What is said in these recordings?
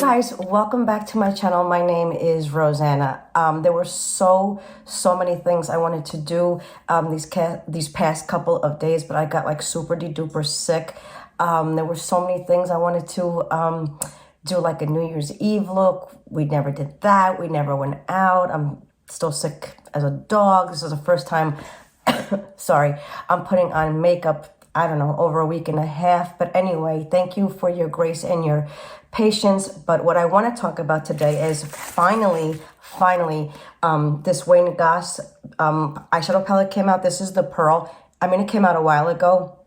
guys, welcome back to my channel. My name is Roseanna. There were so many things I wanted to do these past couple of days, but I got like super duper sick. There were so many things I wanted to do, like a New Year's Eve look. We never did that. We never went out. I'm still sick as a dog. This is the first time, sorry, I'm putting on makeup, I don't know, over a week and a half. But anyway, thank you for your grace and your patience. But what I want to talk about today is finally, this Wayne Goss eyeshadow palette came out. This is the Pearl. I mean, it came out a while ago,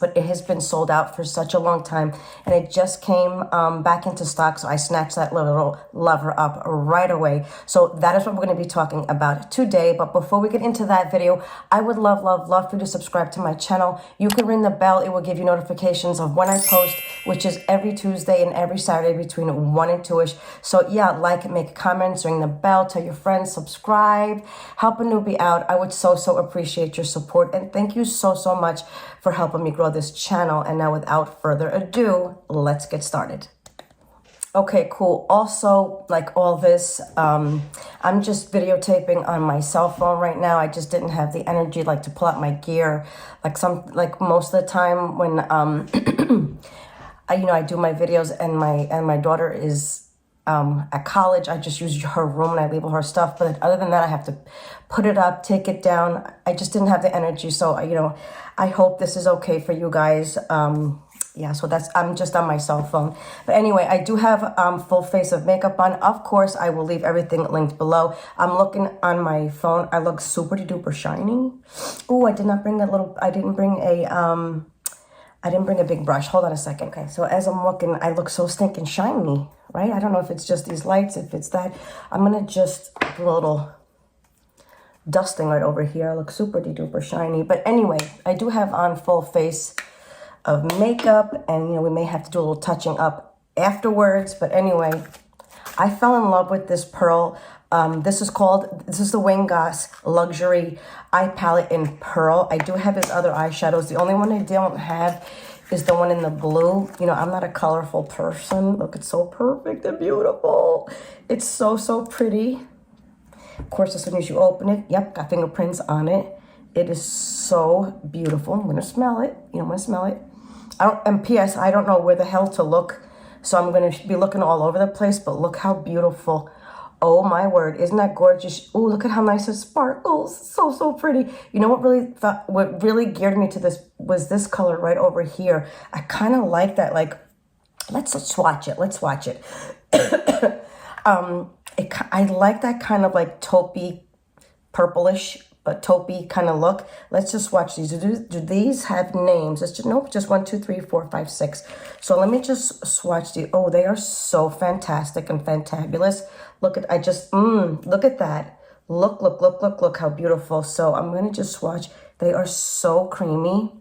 but it has been sold out for such a long time, and it just came back into stock, so I snatched that little lover up right away. So that is what we're going to be talking about today. But before we get into that video, I would love for you to subscribe to my channel. You can ring the bell. It will give you notifications of when I post, which is every Tuesday and every Saturday between 1 and 2-ish. So yeah, like, make comments, ring the bell, tell your friends, subscribe, help a newbie out. I would so appreciate your support, and thank you so much for helping me grow this channel. And now without further ado, let's get started. Okay, cool. Also, like all this, I'm just videotaping on my cell phone right now. I just didn't have the energy like to pull out my gear like most of the time when I do my videos and my daughter is at college. I just use her room and I label her stuff. But other than that, I have to put it up, take it down. I just didn't have the energy. So, I hope this is okay for you guys. Yeah, so I'm just on my cell phone. But anyway, I do have full face of makeup on. Of course, I will leave everything linked below. I'm looking on my phone. I look super duper shiny. Oh, I didn't bring a big brush. Hold on a second. Okay, so as I'm looking, I look so stinking shiny, right? I don't know if it's just these lights, if it's that. I'm going to just do a little dusting right over here. I look super duper shiny. But anyway, I do have on full face of makeup, and, we may have to do a little touching up afterwards. But anyway, I fell in love with this Pearl. This is the Wayne Goss Luxury Eye Palette in Pearl. I do have his other eyeshadows. The only one I don't have is the one in the blue. I'm not a colorful person. Look, it's so perfect and beautiful. It's so pretty. Of course, as soon as you open it, yep, got fingerprints on it. It is so beautiful. I'm gonna smell it. I'm gonna smell it. And P.S., I don't know where the hell to look, so I'm gonna be looking all over the place. But look how beautiful. Oh my word, isn't that gorgeous? Oh, look at how nice it sparkles. So pretty. What really geared me to this was this color right over here. I kind of like that. Like, let's swatch it. I like that kind of like taupey, purplish, but taupey kind of look. Let's just watch these. Do these have names? Nope, just 1, 2, 3, 4, 5, 6. So let me just swatch these. Oh, they are so fantastic and fantabulous. Look at that. Look how beautiful. So I'm going to just swatch. They are so creamy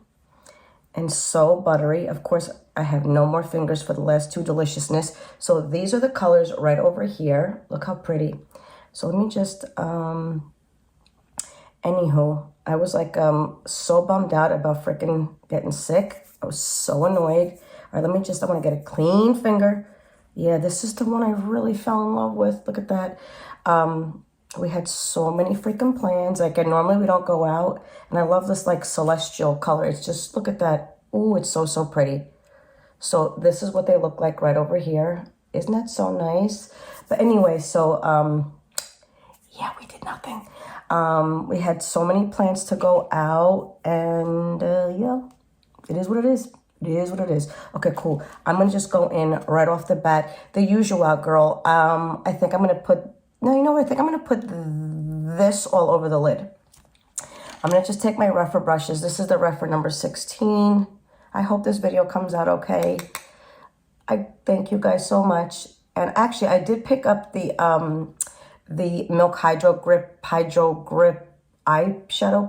and so buttery. Of course, I have no more fingers for the last two deliciousness. So these are the colors right over here. Look how pretty. So let me just, anywho, I was like so bummed out about freaking getting sick. I was so annoyed. All right, I want to get a clean finger. Yeah, this is the one I really fell in love with. Look at that. We had so many freaking plans. Like, normally we don't go out. And I love this like celestial color. It's just, look at that. Ooh, it's so pretty. So this is what they look like right over here. Isn't that so nice? But anyway, so yeah, we did nothing. We had so many plans to go out, and yeah, it is what it is. It is what it is. Okay, cool. I'm gonna just go in right off the bat. The usual, girl. I think I'm gonna put. No, you know what? I think I'm gonna put this all over the lid. I'm gonna just take my Rephr brushes. This is the Rephr number 16. I hope this video comes out okay. I thank you guys so much. And actually, I did pick up the Milk Hydro Grip eyeshadow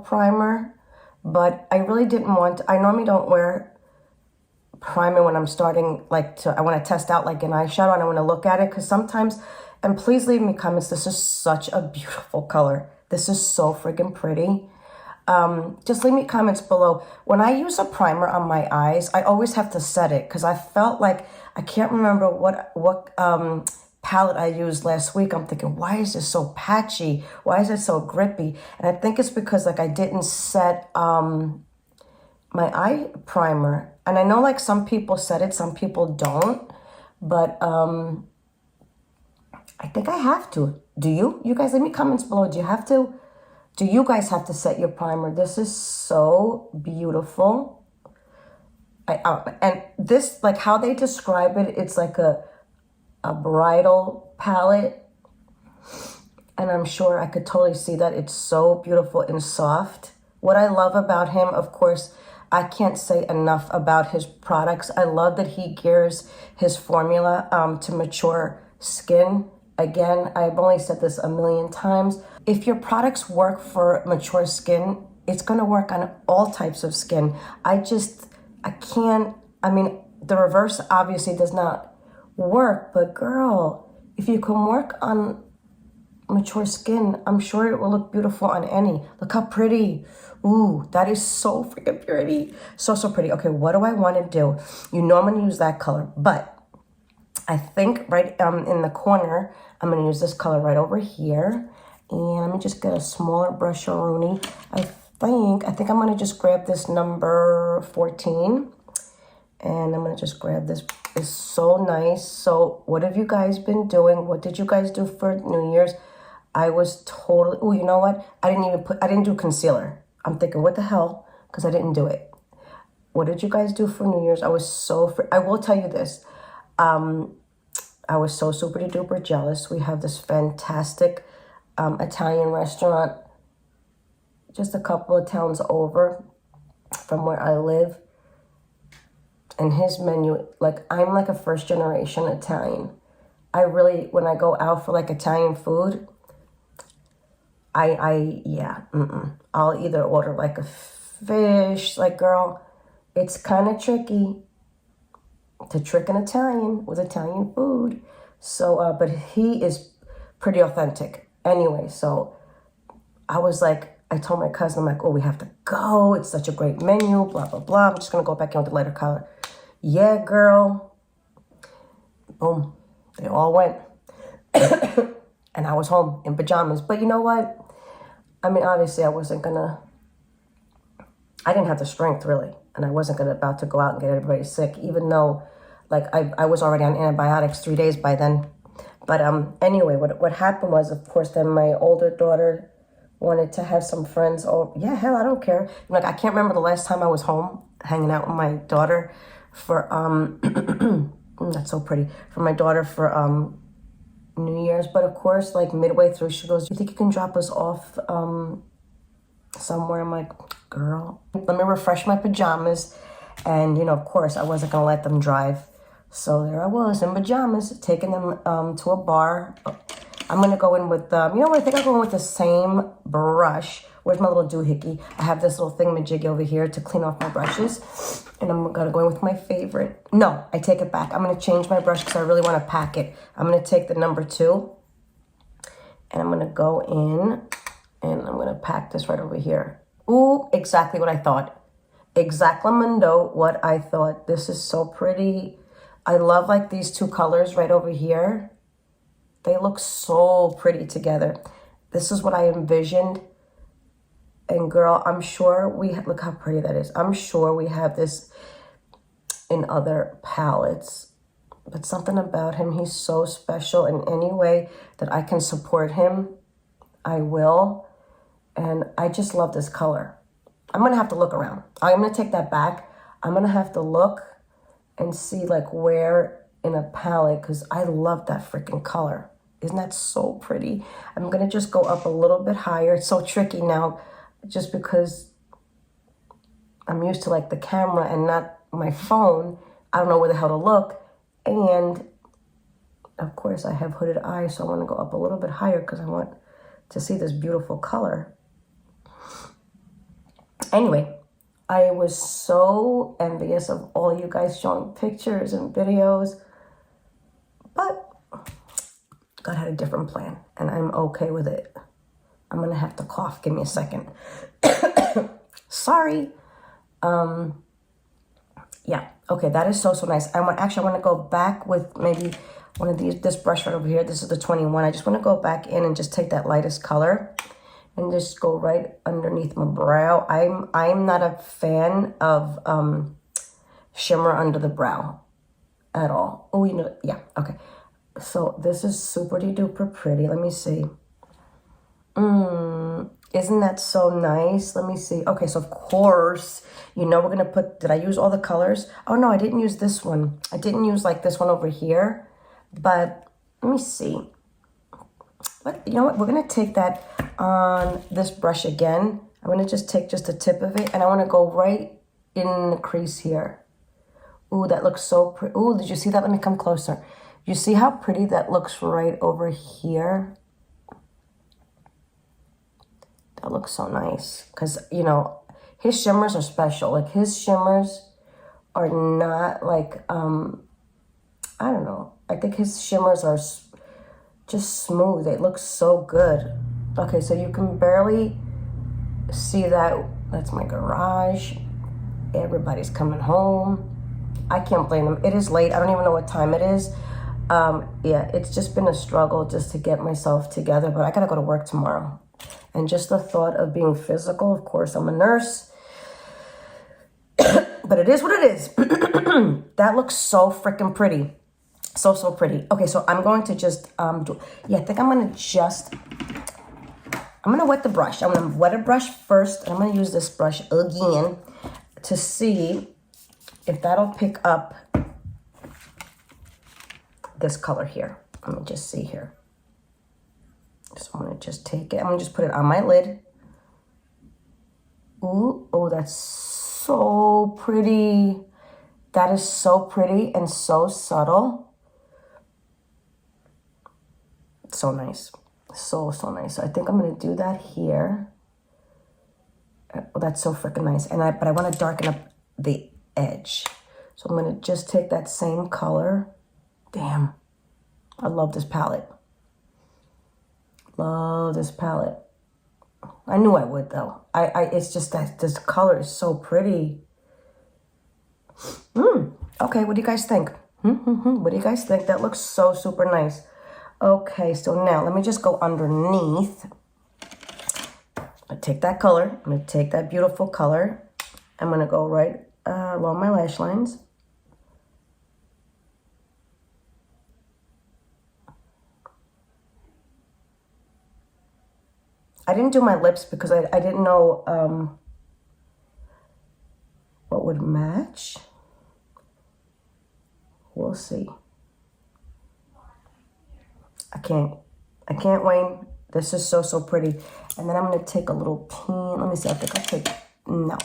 primer, but I really didn't want. I normally don't wear primer when I'm starting, I want to test out like an eyeshadow, and I want to look at it, because sometimes, and please leave me comments, this is such a beautiful color. This is so freaking pretty. Just leave me comments below. When I use a primer on my eyes, I always have to set it because I felt like, I can't remember what palette I used last week. I'm thinking, why is this so patchy? Why is it so grippy? And I think it's because like I didn't set my eye primer. And I know like some people set it, some people don't. But I think I have to. Do you? You guys, leave me comments below. Do you have to? Do you guys have to set your primer? This is so beautiful. And this, like how they describe it, it's like a bridal palette. And I'm sure I could totally see that. It's so beautiful and soft. What I love about him, of course, I can't say enough about his products. I love that he gears his formula to mature skin. Again, I've only said this a million times. If your products work for mature skin, it's going to work on all types of skin. I can't, I mean, the reverse obviously does not work, but girl, if you can work on mature skin, I'm sure it will look beautiful on any. Look how pretty. Ooh, that is so freaking pretty. So pretty. Okay, what do I want to do? You know I'm going to use that color, but I think right in the corner, I'm going to use this color right over here. And let me just get a smaller brush Rooney. I think I'm going to just grab this number 14. And I'm going to just grab this. It's so nice. So what have you guys been doing? What did you guys do for New Year's? I was totally, oh, you know what? I didn't do concealer. I'm thinking, what the hell? Because I didn't do it. What did you guys do for New Year's? I was so, I will tell you this. I was so super duper jealous. We have this fantastic Italian restaurant just a couple of towns over from where I live. And his menu, like, I'm like a first generation Italian. I really, when I go out for like Italian food, I'll either order like a fish, like girl, it's kind of tricky to trick an Italian with Italian food. So, but he is pretty authentic. Anyway, so I was like, I told my cousin, I'm like, oh, we have to go. It's such a great menu, blah, blah, blah. I'm just going to go back in with the lighter color. Yeah, girl. Boom. They all went. And I was home in pajamas. But you know what? I mean, obviously, I didn't have the strength, really. And I wasn't about to go out and get everybody sick, even though, like, I was already on antibiotics 3 days by then. But anyway, what happened was, of course, then my older daughter wanted to have some friends over. Yeah, hell, I don't care. Like, I can't remember the last time I was home hanging out with my daughter for, that's so pretty, for my daughter for New Year's. But of course, like midway through, she goes, you think you can drop us off somewhere? I'm like, girl, let me refresh my pajamas. And, you know, of course, I wasn't going to let them drive. So there I was in pajamas, taking them to a bar. I'm going to go in with, you know what, I think I'll go in with the same brush. Where's my little doohickey? I have this little thingamajig over here to clean off my brushes. And I'm going to go in with my favorite. No, I take it back. I'm going to change my brush because I really want to pack it. I'm going to take the number 2. And I'm going to go in and I'm going to pack this right over here. Ooh, exactly what I thought. Exactlamundo what I thought. This is so pretty. I love like these 2 colors right over here. They look so pretty together. This is what I envisioned. And girl, I'm sure look how pretty that is. I'm sure we have this in other palettes. But something about him, he's so special. In any way that I can support him, I will. And I just love this color. I'm going to have to look around. I'm going to take that back. I'm going to have to look and see like where in a palette, because I love that freaking color. Isn't that so pretty? I'm going to just go up a little bit higher. It's so tricky now just because I'm used to like the camera and not my phone. I don't know where the hell to look. And of course I have hooded eyes, so I want to go up a little bit higher because I want to see this beautiful color. Anyway, I was so envious of all you guys showing pictures and videos, but God had a different plan, and I'm okay with it. I'm going to have to cough. Give me a second. Sorry. Yeah, okay, that is so, so nice. Actually, I want to go back with maybe one of these, this brush right over here. This is the 21. I just want to go back in and just take that lightest color and just go right underneath my brow. I'm not a fan of shimmer under the brow at all. Oh, you know, yeah, okay. So this is super duper pretty. Let me see. Isn't that so nice? Let me see. Okay, so of course, you know we're gonna put, did I use all the colors? Oh no, I didn't use this one. I didn't use like this one over here, but let me see. But you know what? We're gonna take that on this brush again. I'm gonna just take just the tip of it and I wanna go right in the crease here. Ooh, that looks so pretty. Ooh, did you see that? Let me come closer. You see how pretty that looks right over here? That looks so nice. Because, you know, his shimmers are special. Like, his shimmers are not like, I don't know. I think his shimmers are just smooth. It looks so good. Okay, so you can barely see that. That's my garage. Everybody's coming home. I can't blame them. It is late. I don't even know what time it is. Yeah, it's just been a struggle just to get myself together, but I gotta go to work tomorrow. And just the thought of being physical, of course, I'm a nurse, but it is what it is. That looks so freaking pretty. So, so pretty. Okay, so I'm going to just, I think I'm gonna wet the brush. I'm gonna wet a brush first, and I'm gonna use this brush again to see if that'll pick up this color here. Let me just see here. So I'm gonna just take it. I'm gonna just put it on my lid. Ooh, oh, that's so pretty. That is so pretty and so subtle. So nice. So, so nice. So I think I'm gonna do that here. Oh, that's so freaking nice. But I wanna darken up the edge. So I'm gonna just take that same color. Damn, I love this palette. Love this palette. I knew I would though. It's just that this color is so pretty. Okay, what do you guys think? What do you guys think? That looks so super nice. Okay, so now let me just go underneath. I take that color. I'm gonna take that beautiful color. I'm gonna go right along my lash lines. I didn't do my lips because I didn't know what would match. We'll see. I can't, Wayne. This is so, so pretty. And then I'm going to take a little let me see, I think I'll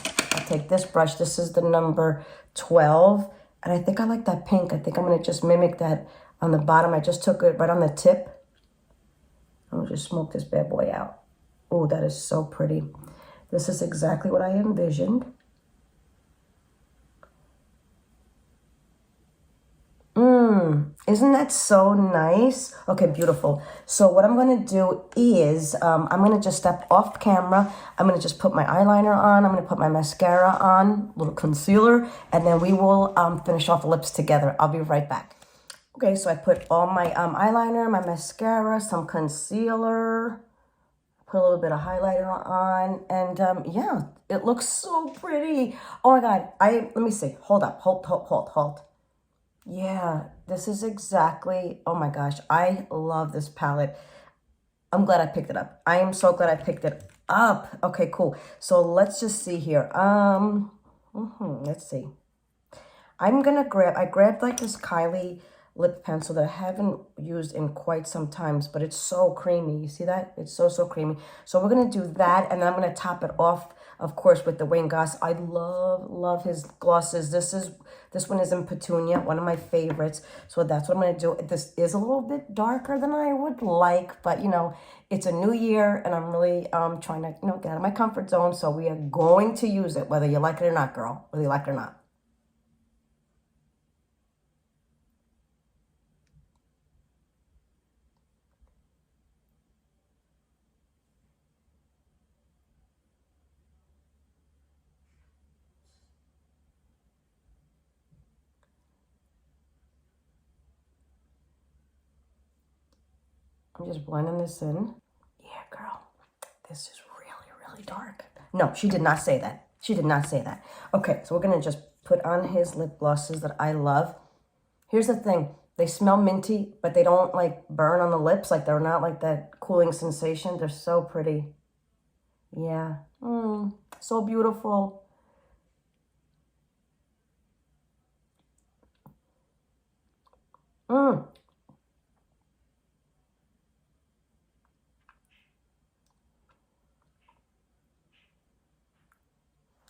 take this brush. This is the number 12. And I think I like that pink. I think I'm going to just mimic that on the bottom. I just took it right on the tip. I'll just smoke this bad boy out. Oh, that is so pretty. This is exactly what I envisioned. Isn't that so nice? Okay, beautiful. So what I'm going to do is I'm going to just step off camera. I'm going to just put my eyeliner on. I'm going to put my mascara on, a little concealer, and then we will finish off the lips together. I'll be right back. Okay, so I put all my eyeliner, my mascara, some concealer, put a little bit of highlighter on, and yeah, it looks so pretty. Oh my God, let me see. Hold up, hold. Yeah, this is exactly, oh my gosh, I love this palette. I'm glad I picked it up. I am so glad I picked it up. Okay, cool. So let's just see here. Let's see. I grabbed like this Kylie lip pencil that I haven't used in quite some times, but it's so creamy. You see that? It's so, so creamy. So we're going to do that, and then I'm going to top it off, of course, with the Wayne Goss. I love his glosses. This one is in Petunia, one of my favorites. So that's what I'm going to do. This is a little bit darker than I would like, but, you know, it's a new year, and I'm really trying to, you know, get out of my comfort zone. So we are going to use it, whether you like it or not, girl, whether you like it or not. I'm just blending this in. Yeah, girl, this is really, really dark. No, she did not say that. She did not say that. Okay, so we're gonna just put on his lip glosses that I love. Here's the thing. They smell minty, but they don't like burn on the lips. Like they're not like that cooling sensation. They're so pretty. Yeah. So beautiful.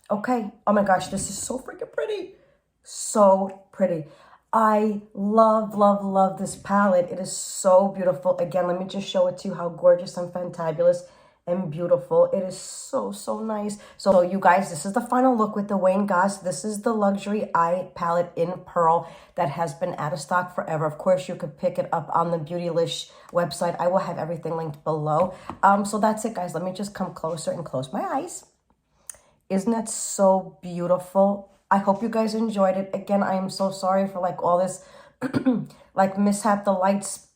Okay. Oh my gosh, this is so freaking pretty. So pretty. I love, love, love this palette. It is so beautiful. Again, let me just show it to you how gorgeous and fantabulous and beautiful. It is so, so nice. So you guys, this is the final look with the Wayne Goss. This is the luxury eye palette in pearl that has been out of stock forever. Of course, you could pick it up on the Beautylish website. I will have everything linked below. So that's it, guys. Let me just come closer and close my eyes. Isn't that so beautiful? I hope you guys enjoyed it. Again, I am so sorry for like all this like mishap, the lights,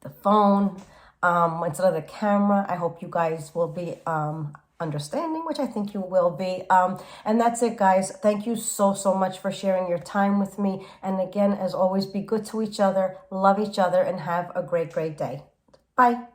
the phone, instead of the camera. I hope you guys will be understanding, which I think you will be. And that's it, guys. Thank you so, so much for sharing your time with me. And again, as always, be good to each other, love each other, and have a great, great day. Bye.